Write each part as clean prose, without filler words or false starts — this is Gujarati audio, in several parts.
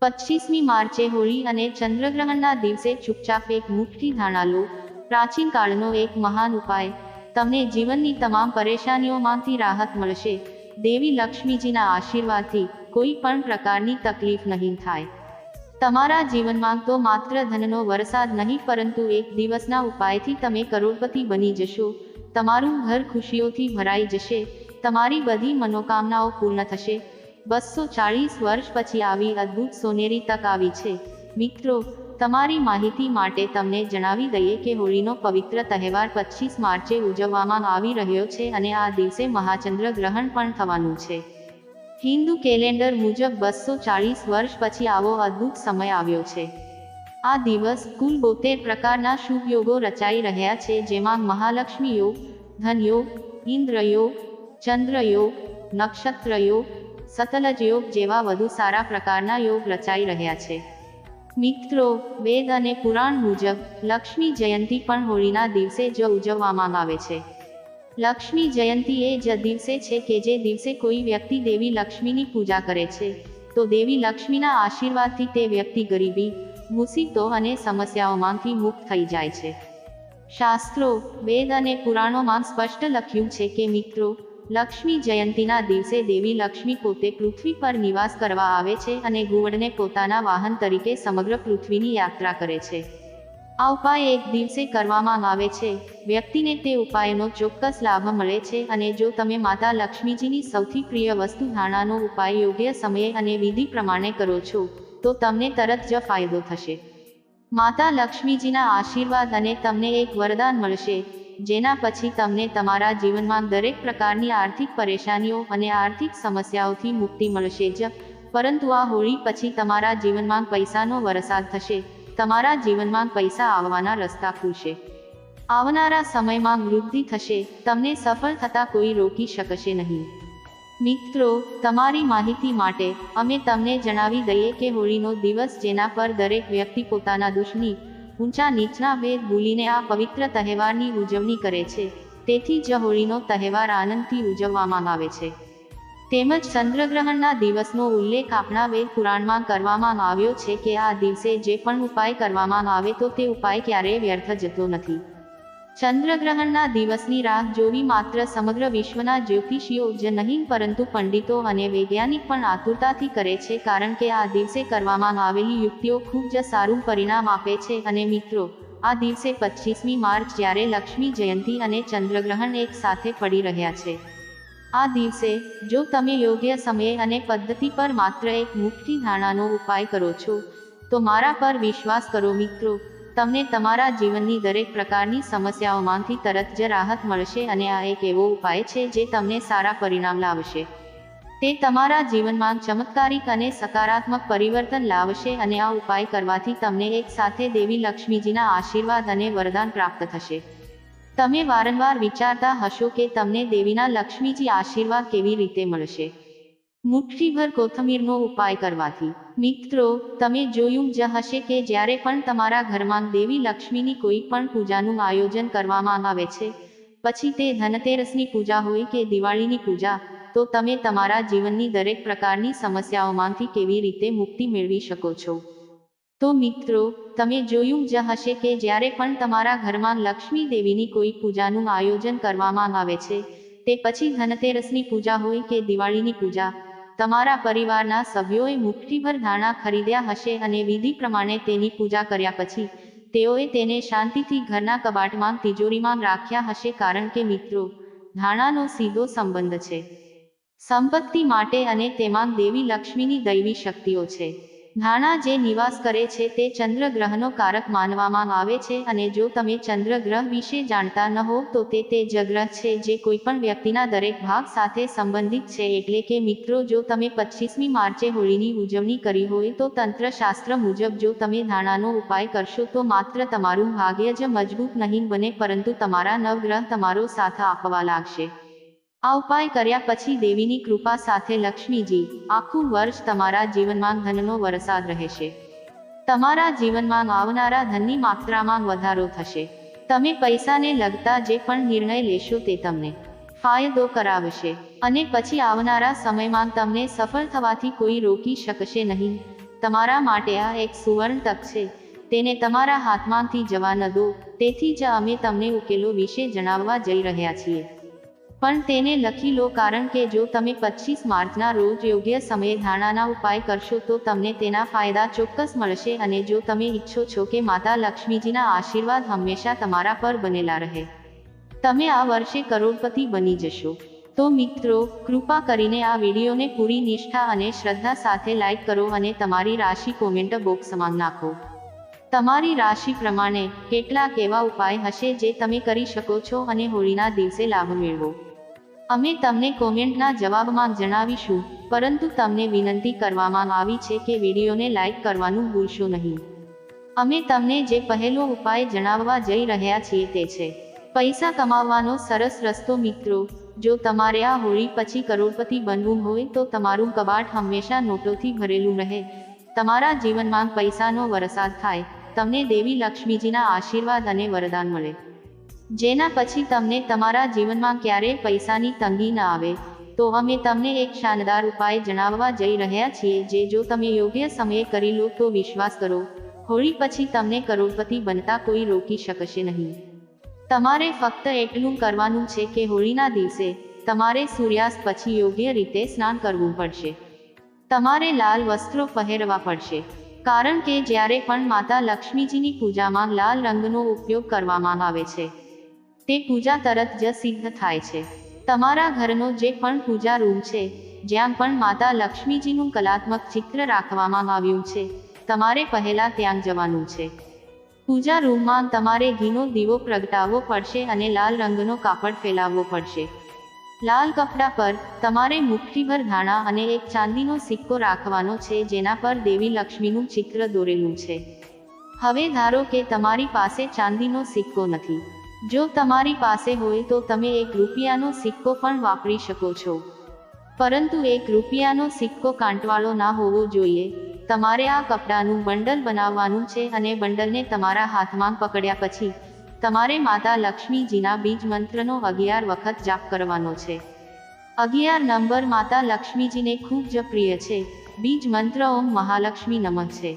25મી માર્ચે હોળી અને ચંદ્રગ્રહણના દિવસે ચૂપચાપ એક મુઠ્ઠી ધાણા લો. પ્રાચીન કાળનો એક મહાન ઉપાય. તમને જીવનની તમામ પરેશાનીઓમાંથી રાહત મળશે. દેવી લક્ષ્મીજીના આશીર્વાદથી કોઈ પણ પ્રકારની તકલીફ નહીં થાય. તમારા જીવનમાં તો માત્ર ધનનો વરસાદ નહીં પરંતુ એક દિવસના ઉપાયથી તમે કરોડપતિ બની જશો. તમારું ઘર ખુશીઓથી ભરાઈ જશે. તમારી બધી મનોકામનાઓ પૂર્ણ થશે. 240 વર્ષ પછી આવી અદ્ભુત સોનેરી તક આવી છે. મિત્રો, તમારી માહિતી માટે તમને જણાવી દઈએ કે હોળીનો પવિત્ર તહેવાર 25 માર્ચે ઉજવવામાં આવી રહ્યો છે અને આ દિવસે મહાચંદ્ર ગ્રહણ પણ થવાનું છે. હિન્દુ કેલેન્ડર મુજબ 240 વર્ષ પછી આવો અદ્ભુત સમય આવ્યો છે. આ દિવસ કુલ 72 પ્રકારના શુભ યોગો રચાઈ રહ્યા છે, જેમાં મહાલક્ષ્મી યોગ, ધન યોગ, ઇન્દ્ર યોગ, ચંદ્ર યોગ, નક્ષત્ર યોગ, સતલજ યોગ જેવા વધુ સારા પ્રકારના યોગ રચાઈ રહ્યા છે. મિત્રો, વેદ અને પુરાણ મુજબ લક્ષ્મી જયંતી પણ હોળીના દિવસે જ ઉજવવામાં આવે છે. લક્ષ્મી જયંતી એ જ દિવસે છે કે જે દિવસે કોઈ વ્યક્તિ દેવી લક્ષ્મીની પૂજા કરે છે, તો દેવી લક્ષ્મીના આશીર્વાદથી તે વ્યક્તિ ગરીબી, મુસીબતો અને સમસ્યાઓમાંથી મુક્ત થઈ જાય છે. શાસ્ત્રો, વેદ અને પુરાણોમાં સ્પષ્ટ લખ્યું છે કે મિત્રો, લક્ષ્મી જયંતીના દિવસે દેવી લક્ષ્મી પોતે પૃથ્વી પર નિવાસ કરવા આવે છે અને ઘુવડને પોતાના વાહન તરીકે સમગ્ર પૃથ્વીની યાત્રા કરે છે. આ ઉપાય એક દિવસે કરવામાં આવે છે. વ્યક્તિને તે ઉપાયનો ચોક્કસ લાભ મળે છે અને જો તમે માતા લક્ષ્મીજીની સૌથી પ્રિય વસ્તુ ધાણાનો ઉપાય યોગ્ય સમયે અને વિધિ પ્રમાણે કરો છો, તો તમને તરત જ ફાયદો થશે. માતા લક્ષ્મીજીના આશીર્વાદ અને તમને એક વરદાન મળશે, જેના પછી તમને તમારા જીવનમાં દરેક પ્રકારની આર્થિક પરેશાનીઓ અને આર્થિક સમસ્યાઓથી મુક્તિ મળશે જ. પરંતુ આ હોળી પછી તમારા જીવનમાં પૈસાનો વરસાદ થશે. તમારા જીવનમાં પૈસા આવવાના રસ્તા ખુલશે. આવનારા સમયમાં વૃદ્ધિ થશે. તમને સફળ થતા કોઈ રોકી શકશે નહીં. મિત્રો, તમારી માહિતી માટે અમે તમને જણાવી દઈએ કે હોળીનો દિવસ જેના પર દરેક વ્યક્તિ પોતાના દુશ્મની, ઊંચા નીચના ભેદ ભૂલીને આ પવિત્ર તહેવારની ઉજવણી કરે છે. તેથી જ હોળીનો તહેવાર આનંદથી ઉજવવામાં આવે છે. તેમજ ચંદ્રગ્રહણના દિવસનો ઉલ્લેખ આપણા વેદ પુરાણમાં કરવામાં આવ્યો છે કે આ દિવસે જે પણ ઉપાય કરવામાં આવે તો તે ઉપાય ક્યારેય વ્યર્થ જતો નથી. ચંદ્રગ્રહણના દિવસની રાહ જોવી માત્ર સમગ્ર વિશ્વના જ્યોતિષીઓ જ નહીં પરંતુ પંડિતો અને વૈજ્ઞાનિક પણ આતુરતાથી કરે છે, કારણ કે આ દિવસે કરવામાં આવેલી યુક્તિઓ ખૂબ જ સારું પરિણામ આપે છે. અને મિત્રો, આ દિવસે 25મી માર્ચ જ્યારે લક્ષ્મી જયંતી અને ચંદ્રગ્રહણ એક સાથે પડી રહ્યા છે, આ દિવસે જો તમે યોગ્ય સમયે અને પદ્ધતિ પર માત્ર એક મુઠ્ઠી ધાણાનો ઉપાય કરો છો, તો મારા પર વિશ્વાસ કરો મિત્રો, તમને તમારા જીવનની દરેક પ્રકારની સમસ્યાઓમાંથી તરત જ રાહત મળશે. અને આ એક એવો ઉપાય છે જે તમને સારા પરિણામ લાવશે. તે તમારા જીવનમાં ચમત્કારિક અને સકારાત્મક પરિવર્તન લાવશે અને આ ઉપાય કરવાથી તમને એક સાથે દેવી લક્ષ્મીજીના આશીર્વાદ અને વરદાન પ્રાપ્ત થશે. તમે વારંવાર વિચારતા હશો કે તમને દેવીના લક્ષ્મીજી આશીર્વાદ કેવી રીતે મળશે. મુઠ્ઠીભર કોથમીરનો ઉપાય કરવાથી. મિત્રો, તમે જોયું જ હશે કે જ્યારે પણ તમારા ઘરમાં દેવી લક્ષ્મીની કોઈ પણ પૂજાનું આયોજન કરવામાં આવે છે, પછી તે ધનતેરસની પૂજા હોય કે દિવાળીની પૂજા, તો તમે તમારા જીવનની દરેક પ્રકારની સમસ્યાઓમાંથી કેવી રીતે મુક્તિ મેળવી શકો છો. તો મિત્રો, તમે જોયું જ હશે કે જ્યારે પણ તમારા ઘરમાં લક્ષ્મી દેવીની કોઈ પૂજાનું આયોજન કરવામાં આવે છે, તે પછી ધનતેરસની પૂજા હોય કે દિવાળીની પૂજા, તમારા પરિવારના સભ્યોએ મુઠ્ઠીભર ધાણા ખરીદ્યા હશે અને વિધિ પ્રમાણે તેની પૂજા કર્યા પછી તેઓએ તેને શાંતિથી ઘરના કબાટમાં, તિજોરીમાં રાખ્યા હશે, કારણ કે મિત્રો, ધાણાનો સીધો સંબંધ છે સંપત્તિ માટે અને તેમાં દેવી લક્ષ્મીની દૈવી શક્તિઓ છે. ધાણા જે નિવાસ કરે છે તે ચંદ્રગ્રહનો કારક માનવામાં આવે છે અને જો તમે ચંદ્રગ્રહ વિશે જાણતા ન હો તો તે જ ગ્રહ છે જે કોઈપણ વ્યક્તિના દરેક ભાગ સાથે સંબંધિત છે. એટલે કે મિત્રો, જો તમે 25મી માર્ચે હોળીની ઉજવણી કરી હોય તો તંત્રશાસ્ત્ર મુજબ જો તમે ધાણાનો ઉપાય કરશો તો માત્ર તમારું ભાગ્ય જ મજબૂત નહીં બને પરંતુ તમારા નવગ્રહ તમારો સાથ આપવા લાગશે. આ ઉપાય કર્યા પછી દેવીની કૃપા સાથે લક્ષ્મીજી આખું વર્ષ તમારા જીવનમાં ધનનો વરસાદ રહેશે. તમારા જીવનમાં આવનારા ધનની માત્રામાં વધારો થશે. તમે પૈસાને લગતા જે પણ નિર્ણય લેશો તે તમને ફાયદો કરાવશે અને પછી આવનારા સમયમાં તમને સફળ થવાથી કોઈ રોકી શકશે નહીં. તમારા માટે આ એક સુવર્ણ તક છે, તેને તમારા હાથમાંથી જવા ન દો. તેથી જ અમે તમને ઉકેલો વિશે જણાવવા જઈ રહ્યા છીએ. પણ તેને લખી લો, કારણ કે જો તમે 25 માર્ચના રોજ યોગ્ય સમયે ધાણાના ઉપાય કરશો તો તમને તેના ફાયદા ચોક્કસ મળશે. અને જો તમે ઈચ્છો છો કે માતા લક્ષ્મીજીના આશીર્વાદ હંમેશા તમારા પર બનેલા રહે, તમે આ વર્ષે કરોડપતિ બની જશો. તો મિત્રો, કૃપા કરીને આ વિડીયોને પૂરી નિષ્ઠા અને શ્રદ્ધા સાથે લાઈક કરો અને તમારી રાશિ કોમેન્ટ બોક્સમાં નાખો. તમારી રાશિ પ્રમાણે કેટલાક એવા ઉપાય હશે જે તમે કરી શકો છો અને હોળીના દિવસે લાભ મેળવો. અમે તમને કોમેન્ટના જવાબમાં જણાવીશું, પરંતુ તમને વિનંતી કરવામાં આવી છે કે વિડીયોને લાઈક કરવાનું ભૂલશો નહીં. અમે તમને જે પહેલો ઉપાય જણાવવા જઈ રહ્યા છીએ તે છે પૈસા કમાવવાનો સરસ રસ્તો. મિત્રો, જો તમારે આ હોળી પછી કરોડપતિ બનવું હોય તો તમારું કબાટ હંમેશા નોટોથી ભરેલું રહે, તમારા જીવનમાં પૈસાનો વરસાદ થાય, તમને દેવી લક્ષ્મીજીના આશીર્વાદ અને વરદાન મળે, જેના પછી તમને તમારા જીવનમાં ક્યારેય પૈસાની તંગી ન આવે. તો અમે તમને એક શાનદાર ઉપાય જણાવવા જઈ રહ્યા છીએ જે જો તમે યોગ્ય સમયે કરી લો તો વિશ્વાસ કરો, હોળી પછી તમને કરોડપતિ બનતા કોઈ રોકી શકશે નહીં. તમારે ફક્ત એટલું કરવાનું છે કે હોળીના દિવસે તમારે સૂર્યાસ્ત પછી યોગ્ય રીતે સ્નાન કરવું પડશે. તમારે લાલ વસ્ત્રો પહેરવા પડશે, કારણ કે જ્યારે પણ માતા લક્ષ્મીજીની પૂજામાં લાલ રંગનો ઉપયોગ કરવામાં આવે છે તે પૂજા તરત જ સિદ્ધ થાય છે. તમારા ઘરનો જે પણ પૂજા રૂમ છે, જ્યાં પણ માતા લક્ષ્મીજીનું કલાત્મક ચિત્ર રાખવામાં આવ્યું છે, તમારે પહેલા ત્યાં જવાનું છે. પૂજા રૂમમાં તમારે ઘીનો દીવો પ્રગટાવવો પડશે અને લાલ રંગનો કાપડ ફેલાવવો પડશે. લાલ કપડા પર તમારે મુઠ્ઠીભર ધાણા અને એક ચાંદીનો સિક્કો રાખવાનો છે જેના પર દેવી લક્ષ્મીનું ચિત્ર દોરેલું છે. હવે ધારો કે તમારી પાસે ચાંદીનો સિક્કો નથી. જો તમારી પાસે હોય તો તમે ₹1 સિક્કો પણ વાપરી શકો છો, પરંતુ ₹1 સિક્કો કાંટવાળો ના હોવો જોઈએ. તમારે આ કપડાનું બંડલ બનાવવાનું છે અને બંડલને તમારા હાથમાં પકડ્યા પછી તમારે માતા લક્ષ્મીજીના બીજ મંત્રનો 11 વખત જાપ કરવાનો છે. 11 નંબર માતા લક્ષ્મીજીને ખૂબ જ પ્રિય છે. બીજ મંત્ર ઓમ મહાલક્ષ્મી નમઃ છે.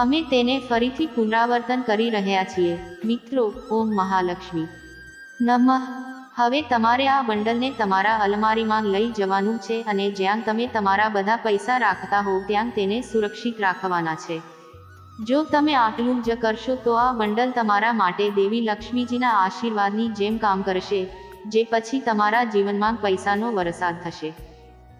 અમે તેને ફરીથી પુનરાવર્તન કરી રહ્યા છીએ. મિત્રો, ઓમ મહાલક્ષ્મી નમઃ. હવે તમારે આ બંડલને તમારા અલમારીમાં લઈ જવાનું છે અને જ્યાં તમે તમારા બધા પૈસા રાખતા હો ત્યાં તેને સુરક્ષિત રાખવાના છે. જો તમે આટલું જ કરશો તો આ બંડલ તમારા માટે દેવી લક્ષ્મીજીના આશીર્વાદની જેમ કામ કરશે, જે પછી તમારા જીવનમાં પૈસાનો વરસાદ થશે.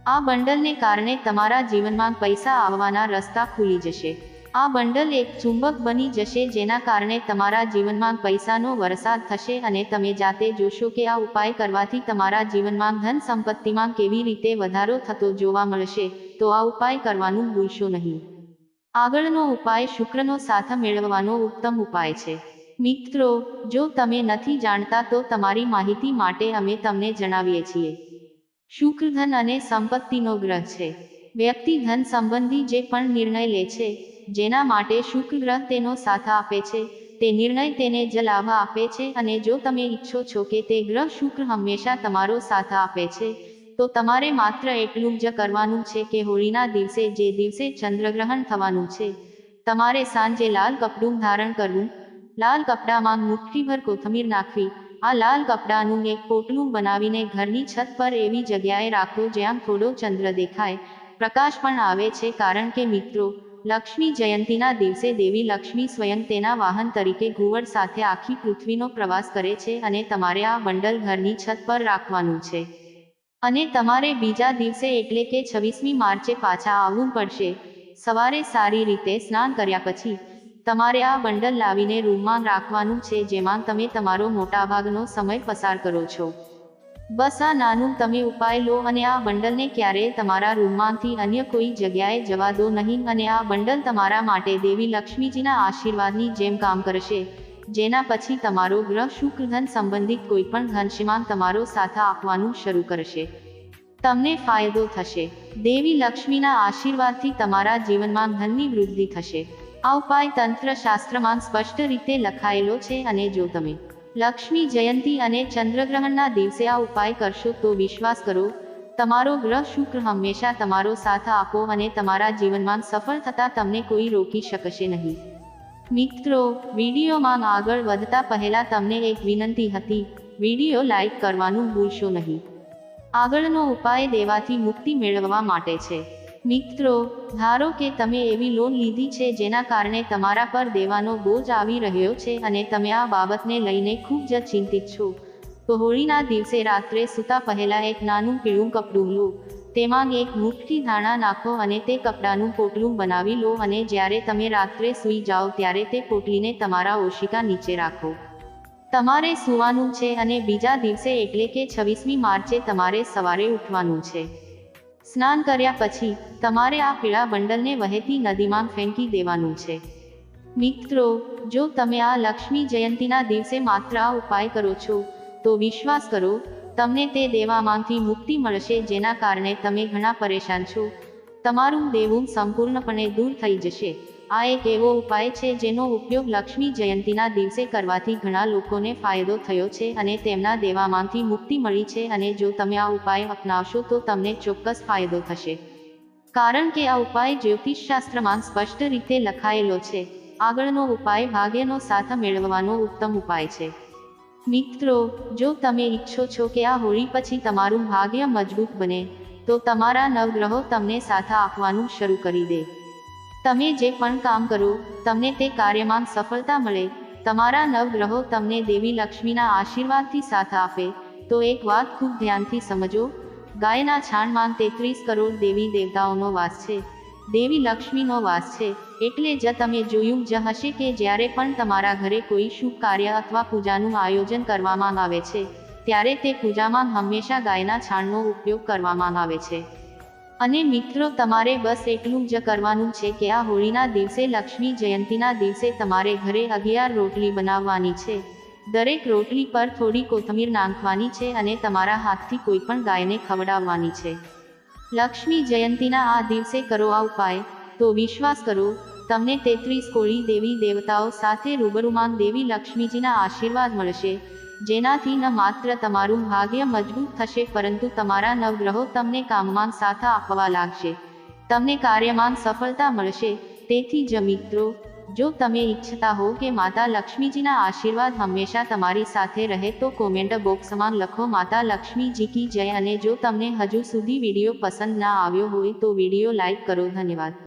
આ બંડલને કારણે તમારા જીવનમાં પૈસા આવવાના રસ્તા ખુલી જશે. આ બંડલ એક ચુંબક બની જશે જેના કારણે તમારા જીવનમાં પૈસાનો વરસાદ થશે અને તમે જાતે જોશો કે આ ઉપાય કરવાથી તમારા જીવનમાં ધન સંપત્તિમાં કેવી રીતે વધારો થતો જોવા મળશે. તો આ ઉપાય કરવાનું ભૂલશો નહીં. આગળનો ઉપાય શુક્રનો સાથ મેળવવાનો ઉત્તમ ઉપાય છે. મિત્રો, જો તમે નથી જાણતા તો તમારી માહિતી માટે અમે તમને જણાવીએ છીએ. શુક્ર ધન અને સંપત્તિનો ગ્રહ છે. વ્યક્તિ ધન સંબંધી જે પણ નિર્ણય લે છે, જેના માટે શુક્ર ગ્રહ તેનો સાથ આપે છે, તે નિર્ણય તેને જ લાભ આપે છે. અને જો તમે ઈચ્છો છો કે તે ગ્રહ શુક્ર હંમેશા તમારો સાથ આપે છે, તો તમારે માત્ર એટલું જ કરવાનું છે કે હોળીના દિવસે, જે દિવસે ચંદ્રગ્રહણ થવાનું છે, તમારે સાંજે લાલ કપડું ધારણ કરવું. લાલ કપડામાં મુઠ્ઠીભર કોથમીર નાખવી. આ લાલ કપડાનું એક પોટલું બનાવીને ઘરની છત પર એવી જગ્યાએ રાખો જ્યાં થોડો ચંદ્ર દેખાય, પ્રકાશ પણ આવે છે. કારણ કે મિત્રો, લક્ષ્મી જયંતીના દિવસે દેવી લક્ષ્મી સ્વયં તેના વાહન તરીકે ઘુવડ સાથે આખી પૃથ્વીનો પ્રવાસ કરે છે અને તમારે આ બંડલ ઘરની છત પર રાખવાનું છે. અને તમારે બીજા દિવસે એટલે કે 26મી માર્ચે પાછા આવવું પડશે. સવારે સારી રીતે સ્નાન કર્યા પછી તમારે આ બંડલ લાવીને રૂમમાં રાખવાનું છે, જેમાં તમે તમારો મોટાભાગનો સમય પસાર કરો છો. બસ આ નાનું તમે ઉપાય લો અને આ બંડલને ક્યારેય તમારા રૂમમાંથી અન્ય કોઈ જગ્યાએ જવા દો નહીં. અને આ બંડલ તમારા માટે દેવી લક્ષ્મીજીના આશીર્વાદની જેમ કામ કરશે, જેના પછી તમારો ગ્રહ શુક્ર ધન સંબંધિત કોઈ પણ ધનશીમાં તમારો સાથ આપવાનું શરૂ કરશે. તમને ફાયદો થશે. દેવી લક્ષ્મીના આશીર્વાદથી તમારા જીવનમાં ધનની વૃદ્ધિ થશે. આ ઉપાય તંત્ર શાસ્ત્રમાં સ્પષ્ટ રીતે લખાયેલો છે અને જો તમે લક્ષ્મી જયંતી અને ચંદ્રગ્રહણના દિવસે આ ઉપાય કરશો તો વિશ્વાસ કરો, તમારો ગ્રહ શુક્ર હંમેશા તમારો સાથ આપો અને તમારા જીવનમાં સફળ થતા તમને કોઈ રોકી શકશે નહીં. મિત્રો, વિડીયોમાં આગળ વધતા પહેલા તમને એક વિનંતી હતી, વિડીયો લાઈક કરવાનું ભૂલશો નહીં. આગળનો ઉપાય દેવાથી મુક્તિ મેળવવા માટે છે. મિત્રો, ધારો કે તમે એવી લોન લીધી છે જેના કારણે તમારા પર દેવાનો બોજ આવી રહ્યો છે અને તમે આ બાબતને લઈને ખૂબ જ ચિંતિત છો, તો હોળીના દિવસે રાત્રે સૂતા પહેલા એક નાનું પીળું કપડું લો, તેમાં એક મુઠ્ઠી ધાણા નાખો અને તે કપડાનું પોટલું બનાવી લો અને જ્યારે તમે રાત્રે સૂઈ જાઓ ત્યારે તે પોટલીને તમારા ઓશિકા નીચે રાખો. તમારે સૂવાનું છે અને બીજા દિવસે એટલે કે 26મી માર્ચે તમારે સવારે ઉઠવાનું છે. સ્નાન કર્યા પછી તમારે આ પીળા બંડલને વહેતી નદીમાં ફેંકી દેવાનું છે. મિત્રો, જો તમે આ લક્ષ્મી જયંતીના દિવસે માત્ર આ ઉપાય કરો છો, તો વિશ્વાસ કરો, તમને તે દેવામાંથી મુક્તિ મળશે જેના કારણે તમે ઘણા પરેશાન છો. તમારું દેવું સંપૂર્ણપણે દૂર થઈ જશે. આ એક એવો ઉપાય છે જેનો ઉપયોગ લક્ષ્મી જયંતીના દિવસે કરવાથી ઘણા લોકોને ફાયદો થયો છે અને તેમના દેવામાંથી મુક્તિ મળી છે અને જો તમે આ ઉપાય અપનાવશો તો તમને ચોક્કસ ફાયદો થશે. કારણ કે આ ઉપાય જ્યોતિષશાસ્ત્રમાં સ્પષ્ટ રીતે લખાયેલો છે. આગળનો ઉપાય ભાગ્યનો સાથ મેળવવાનો ઉત્તમ ઉપાય છે. મિત્રો, જો તમે ઈચ્છો છો કે આ હોળી પછી તમારું ભાગ્ય મજબૂત બને, તો તમારા નવગ્રહો તમને સાથ આપવાનું શરૂ કરી દે. તમે જે પણ કામ કરો, તમને તે કાર્યમાં સફળતા મળે, તમારા નવગ્રહો તમને દેવી લક્ષ્મીના આશીર્વાદથી સાથ આપે, તો એક વાત ખૂબ ધ્યાનથી સમજો, ગાયના છાણમાં 33 કરોડ દેવી દેવતાઓનો વાસ છે. દેવી લક્ષ્મીનો વાસ છે, એટલે જ તમે જોયું જ હશે કે જ્યારે પણ તમારા ઘરે કોઈ શુભ કાર્ય અથવા પૂજાનું આયોજન કરવામાં આવે છે, ત્યારે તે પૂજામાં હંમેશા ગાયના છાણનો ઉપયોગ કરવામાં આવે છે. અને મિત્રો, તમારે બસ એટલું જ કરવાનું છે કે આ હોળીના દિવસે લક્ષ્મી જયંતીના દિવસે તમારે ઘરે 11 રોટલી બનાવવાની છે. દરેક રોટલી પર થોડી કોથમીર નાખવાની છે અને તમારા હાથથી કોઈ પણ ગાયને ખવડાવવાની છે. લક્ષ્મી જયંતીના આ દિવસે કરો આ ઉપાય, તો વિશ્વાસ કરો, તમને 33 કોટી દેવી દેવતાઓ સાથે રૂબરૂમાં દેવી લક્ષ્મીજીના આશીર્વાદ મળશે, જેનાથી ન માત્ર તમારું ભાગ્ય મજબૂત થશે પરંતુ તમારા નવગ્રહો તમને કામમાં સાથ આપવા લાગશે, તમને કાર્યમાં સફળતા મળશે. તેથી જ મિત્રો, જો તમે ઈચ્છતા હો કે માતા લક્ષ્મીજીના આશીર્વાદ હંમેશા તમારી સાથે રહે તો કોમેન્ટ બોક્સમાં લખો માતા લક્ષ્મીજી કી જય. અને જો તમને હજુ સુધી વિડીયો પસંદ ના આવ્યો હોય તો વિડીયો લાઈક કરો. ધન્યવાદ.